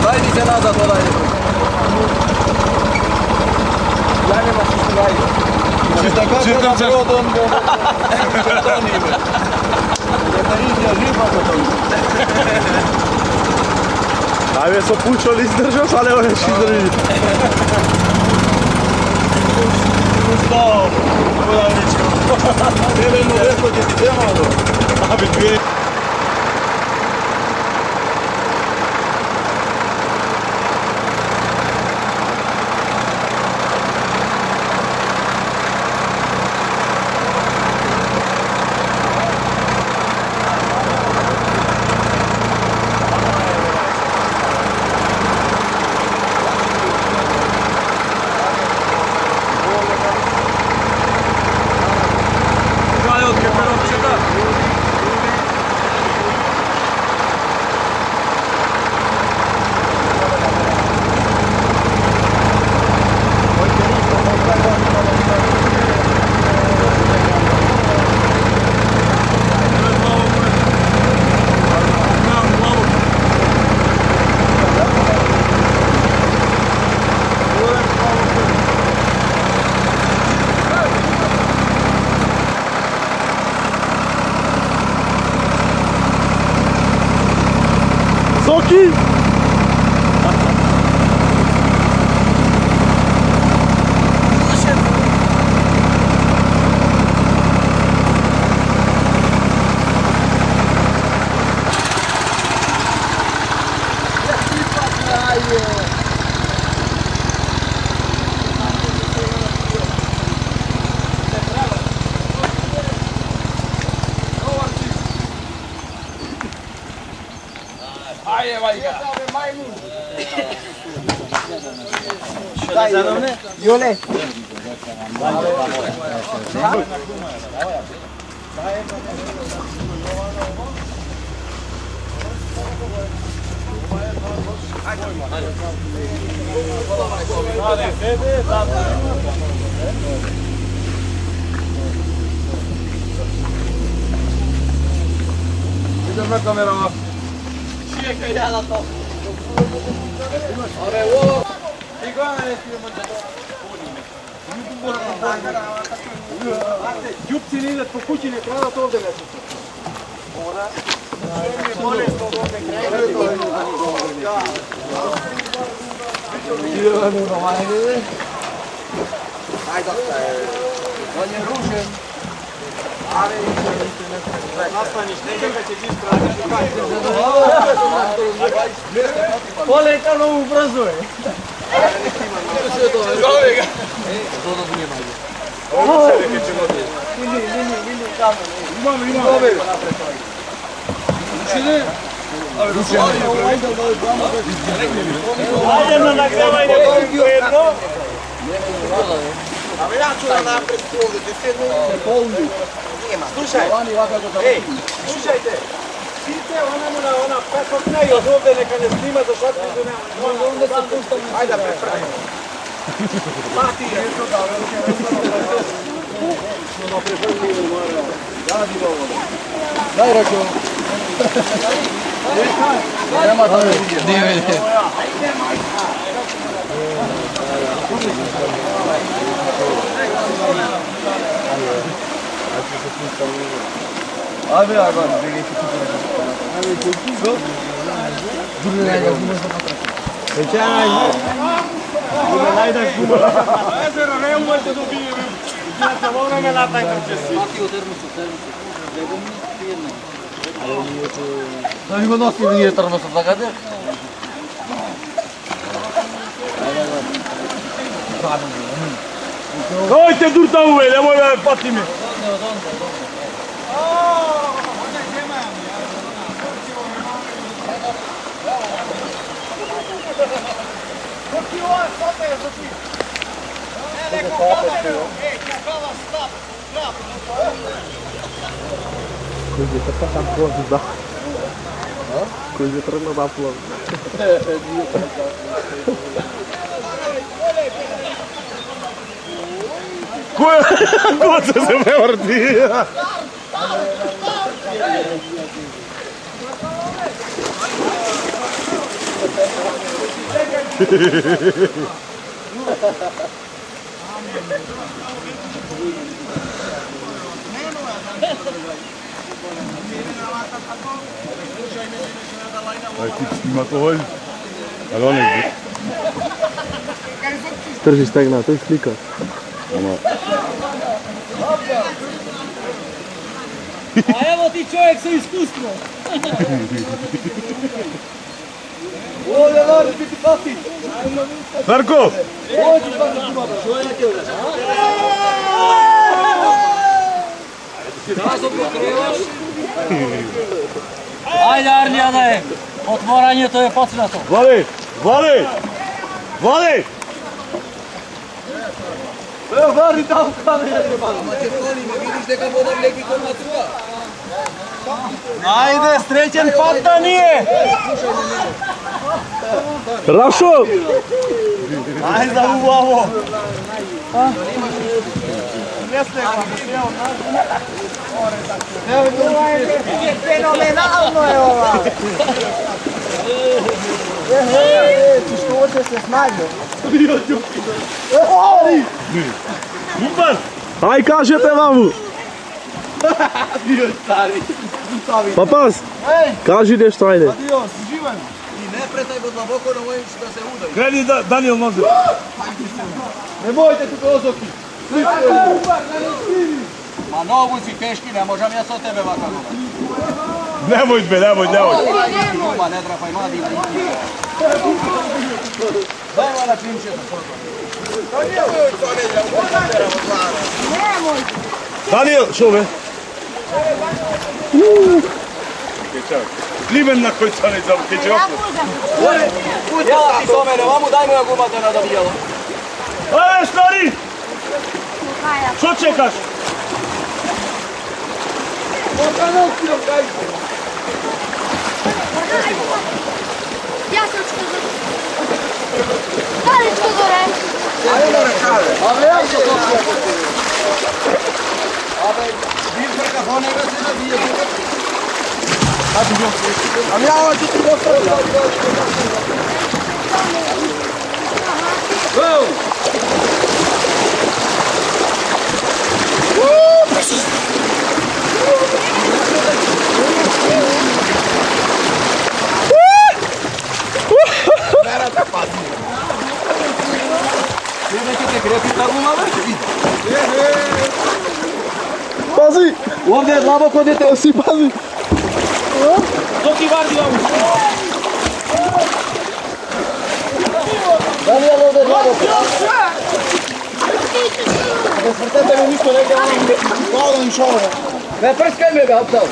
Znajdziecie nazad podaje. Ja nie ma się znajdzie. Czy taka na brodą, bo tonimy. Nie telewizja żywa to to. A wiesz, o pulcio li zdrżasz, ale on się zdrży. Stop! Tyle numerko nie widziano. Aby dwie. Soki! Iole. Ideme kamerama. Čekaj, ja na to. Ale ovo. Ljubci ne ideš po kući, ne treba to ovdje već. On je ružen. Nastaniš, nekaj će ti strati. Poleka novu brzuje. Zove ga. Zove ga nije manje. Ovo se neke ćemo ti. Vidi kamer. Imamo. Učine. Ajde na nagravajne jedno. A ja ću da napred ovdje, ti se ne slušaj, ej, slušajte. Site ona pesotna i od ovdje neka ne snima za šatku do nema. Onda se puštamo. Ajde da prepravimo. Mati je. Daj račun. Nema da ne vidio. Nije vidio. Abi abi bir geçip abi çok dur ne yapıyorsun geçen ay bu nelerden bu ezero ne umardı do bir ya tamam ne lata incesi mati uder musu da bir nasıl bir yer tarafı sakadı Dajte dur tamo, nemoj me pati mi. Coisa tá pra ajudar. Coisa pra não dar plano. Cosa se me ordina? Aj ty snima to hoď. Ale on je. Strži stegna, to je slika. Ono. A evo ti čovjek sa iskustvom. Ovdje mora biti pati. Darko! Ajde Arnijane, otvoranje to je počnato. Vali! Vali! Vali! Evo, vrni tamo kamere. Ajde, srećen pad da nije. Rašo! Ajde za ovo. Fenomenalno je ova. Čistoće se smanjio. Super! Aj, kažete mamu! Bio stari. Pa pas! Kaži nešto, ajde. Adios, živan. I ne pretaj go dlaboko na mojim da se udaju. Kreni Daniel noze. Ne bojte tu prozoki. Ma nogu si teški, ne možem ja sa tebe vakako. Nemoj be, nemoj. Ma ne drapaj, mladi. Daj mana klinčeta. Daniel, što be? Klimen na koji cane za keće okno. Jela ti to mene, mamu daj moja gumatena da bi jela. Ajde, stari! Što čekaš? Jasnočko zore. Kaličko zore. Ave ja što to Ave, bil preka honega se da bije. Ave ja ovo ću ti postaviti. Go! Pazi! Ovdje je dlaboko djete. Si pazi! Dok ti vardi ovu. Daniel ovdje je dlaboko. Ne svrtete mi ništa negdje malo im šalova. Ne prskaj me, Gaptav.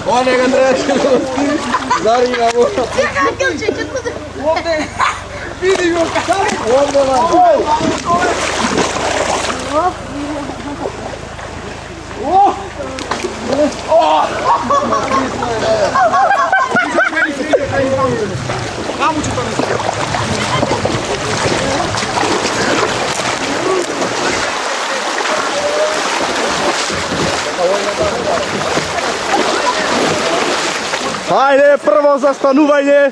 One ga trebaš gledati. Zarina mora. Ovdje. Vidi ga kako. Ovdje vam. Kamo ću to ne Ajde, prvo zastanuvanje!